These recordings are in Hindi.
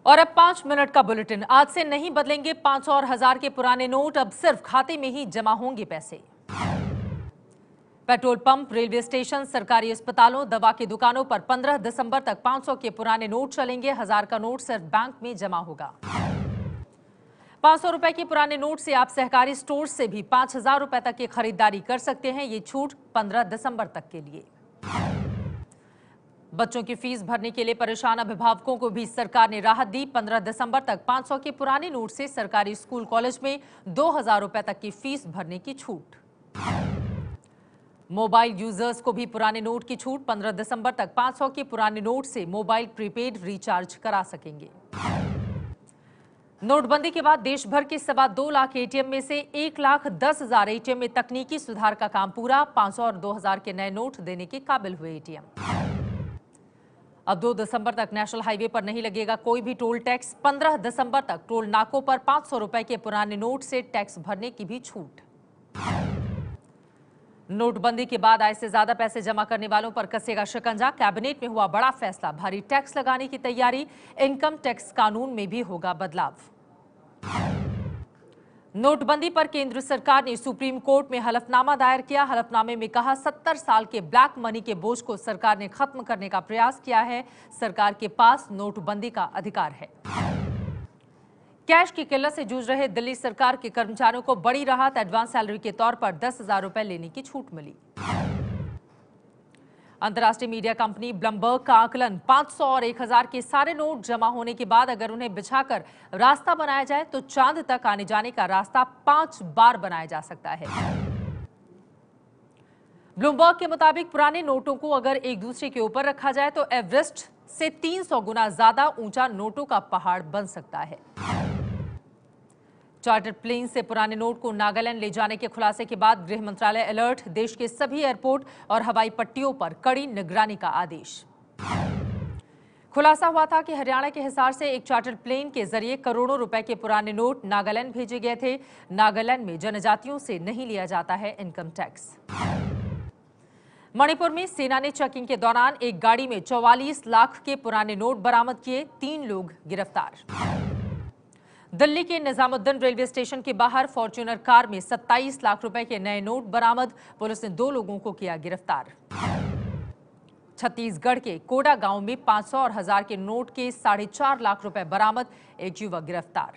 और अब 5 मिनट का बुलेटिन। आज से नहीं बदलेंगे 500 और 1000 के पुराने नोट, अब सिर्फ खाते में ही जमा होंगे पैसे। पेट्रोल पंप, रेलवे स्टेशन, सरकारी अस्पतालों, दवा की दुकानों पर 15 दिसंबर तक 500 के पुराने नोट चलेंगे। 1000 का नोट सिर्फ बैंक में जमा होगा। 500 रुपए के पुराने नोट से आप सहकारी स्टोर से भी 5000 रुपए तक की खरीदारी कर सकते हैं। ये छूट 15 दिसंबर तक के लिए। बच्चों की फीस भरने के लिए परेशान अभिभावकों को भी सरकार ने राहत दी। 15 दिसंबर तक 500 के पुराने नोट से सरकारी स्कूल कॉलेज में 2000 रुपए तक की फीस भरने की छूट। मोबाइल यूजर्स को भी पुराने नोट की छूट। 15 दिसंबर तक 500 के पुराने नोट से मोबाइल प्रीपेड रिचार्ज करा सकेंगे। नोटबंदी के बाद देश भर के 2.25 लाख एटीएम में से 1,10,000 एटीएम में तकनीकी सुधार का काम पूरा। 500 और 2000 के नए नोट देने के काबिल हुए एटीएम। अब 2 दिसंबर तक नेशनल हाईवे पर नहीं लगेगा कोई भी टोल टैक्स। 15 दिसंबर तक टोल नाकों पर 500 रुपए के पुराने नोट से टैक्स भरने की भी छूट। नोटबंदी के बाद आय से ज्यादा पैसे जमा करने वालों पर कसेगा शिकंजा। कैबिनेट में हुआ बड़ा फैसला, भारी टैक्स लगाने की तैयारी। इनकम टैक्स कानून में भी होगा बदलाव। नोटबंदी पर केंद्र सरकार ने सुप्रीम कोर्ट में हलफनामा दायर किया। हलफनामे में कहा 70 साल के ब्लैक मनी के बोझ को सरकार ने खत्म करने का प्रयास किया है। सरकार के पास नोटबंदी का अधिकार है। कैश की किल्लत से जूझ रहे दिल्ली सरकार के कर्मचारियों को बड़ी राहत। एडवांस सैलरी के तौर पर 10,000 रुपए लेने की छूट मिली। अंतर्राष्ट्रीय मीडिया कंपनी ब्लूमबर्ग का आकलन 500 और 1000 के सारे नोट जमा होने के बाद अगर उन्हें बिछाकर रास्ता बनाया जाए तो चांद तक आने जाने का रास्ता 5 बार बनाया जा सकता है। ब्लूमबर्ग के मुताबिक पुराने नोटों को अगर एक दूसरे के ऊपर रखा जाए तो एवरेस्ट से 300 गुना ज्यादा ऊंचा नोटों का पहाड़ बन सकता है। चार्टर प्लेन से पुराने नोट को नागालैंड ले जाने के खुलासे के बाद गृह मंत्रालय अलर्ट। देश के सभी एयरपोर्ट और हवाई पट्टियों पर कड़ी निगरानी का आदेश। खुलासा हुआ था कि हरियाणा के हिसार से एक चार्टर प्लेन के जरिए करोड़ों रुपए के पुराने नोट नागालैंड भेजे गए थे। नागालैंड में जनजातियों से नहीं लिया जाता है इनकम टैक्स। मणिपुर में सेना ने चेकिंग के दौरान एक गाड़ी में 44 लाख के पुराने नोट बरामद किए। 3 लोग गिरफ्तार। दिल्ली के निजामुद्दीन रेलवे स्टेशन के बाहर फॉर्च्यूनर कार में 27 लाख रुपए के नए नोट बरामद। पुलिस ने 2 लोगों को किया गिरफ्तार। छत्तीसगढ़ के कोडा गांव में 500 और 1000 के नोट के 4.5 लाख रुपए बरामद। एक युवक गिरफ्तार।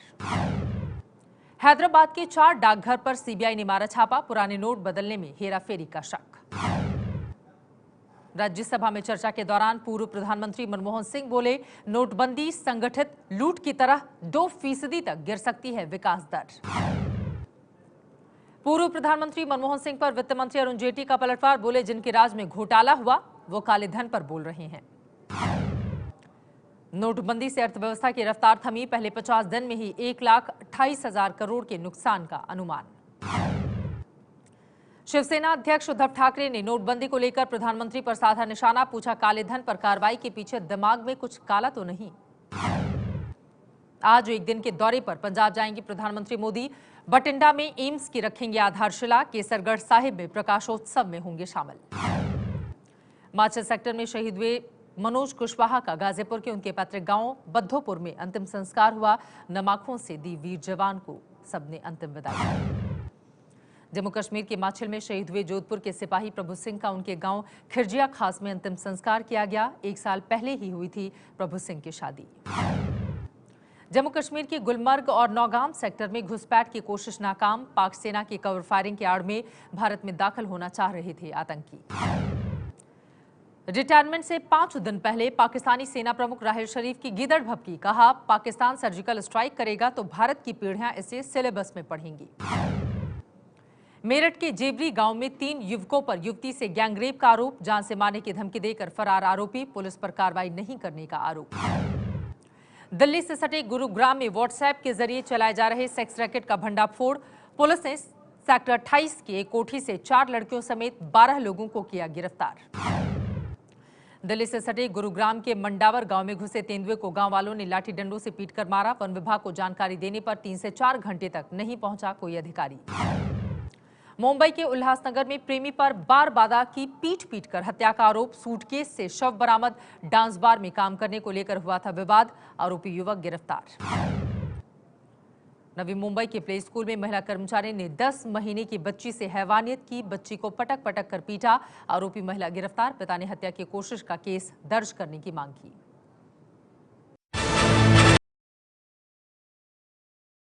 हैदराबाद के 4 डाकघर पर सीबीआई ने मारा छापा। पुराने नोट बदलने में हेराफेरी का शक। राज्यसभा में चर्चा के दौरान पूर्व प्रधानमंत्री मनमोहन सिंह बोले, नोटबंदी संगठित लूट की तरह 2% तक गिर सकती है विकास दर। पूर्व प्रधानमंत्री मनमोहन सिंह पर वित्त मंत्री अरुण जेटली का पलटवार। बोले, जिनके राज में घोटाला हुआ वो काले धन पर बोल रहे हैं। नोटबंदी से अर्थव्यवस्था की रफ्तार थमी। पहले 50 दिन में ही 1,28,000 करोड़ के नुकसान का अनुमान। शिवसेना अध्यक्ष उद्धव ठाकरे ने नोटबंदी को लेकर प्रधानमंत्री पर साधा निशाना। पूछा, काले धन पर कार्रवाई के पीछे दिमाग में कुछ काला तो नहीं। आज एक दिन के दौरे पर पंजाब जाएंगे प्रधानमंत्री मोदी। बठिंडा में एम्स की रखेंगे आधारशिला। केसरगढ़ साहिब में प्रकाशोत्सव में होंगे शामिल। माचल सेक्टर में शहीद हुए मनोज कुशवाहा का गाजीपुर के उनके पैतृक गांव बद्धोपुर में अंतिम संस्कार हुआ। नमाखों से दी वीर जवान को सबने अंतिम विदाई। जम्मू कश्मीर के माछिल में शहीद हुए जोधपुर के सिपाही प्रभु सिंह का उनके गांव खिरजिया खास में अंतिम संस्कार किया गया। 1 साल पहले ही हुई थी प्रभु सिंह की शादी। जम्मू कश्मीर के गुलमर्ग और नौगाम सेक्टर में घुसपैठ की कोशिश नाकाम। पाक सेना की कवर फायरिंग की आड़ में भारत में दाखिल होना चाह रहे थे आतंकी। रिटायरमेंट से 5 दिन पहले पाकिस्तानी सेना प्रमुख राहिल शरीफ की गीदड़ भभकी। कहा, पाकिस्तान सर्जिकल स्ट्राइक करेगा तो भारत की पीढ़ियां इसे सिलेबस में पढ़ेंगी। मेरठ के जेबरी गांव में 3 युवकों पर युवती से गैंगरेप का आरोप। जान से मारने की धमकी देकर फरार आरोपी। पुलिस पर कार्रवाई नहीं करने का आरोप। दिल्ली से सटे गुरुग्राम में व्हाट्सएप के जरिए चलाए जा रहे सेक्स रैकेट का भंडाफोड़। पुलिस ने सेक्टर 28 की एक कोठी से 4 लड़कियों समेत 12 लोगों को किया गिरफ्तार। दिल्ली से सटे गुरुग्राम के मंडावर गांव में घुसे तेंदुए को गांव वालों ने लाठी डंडों से पीटकर मारा। वन विभाग को जानकारी देने पर 3 से 4 घंटे तक नहीं पहुंचा कोई अधिकारी। मुंबई के उल्लासनगर में प्रेमी पर बार बादा की पीट कर हत्या का आरोप, सूटकेस से शव बरामद। डांस बार में काम करने को लेकर हुआ था विवाद, आरोपी युवक गिरफ्तार। नवी मुंबई के प्ले स्कूल में महिला कर्मचारी ने 10 महीने की बच्ची से हैवानियत की, बच्ची को पटक कर पीटा, आरोपी महिला गिरफ्तार। पिता ने हत्या की कोशिश का केस दर्ज करने की मांग की।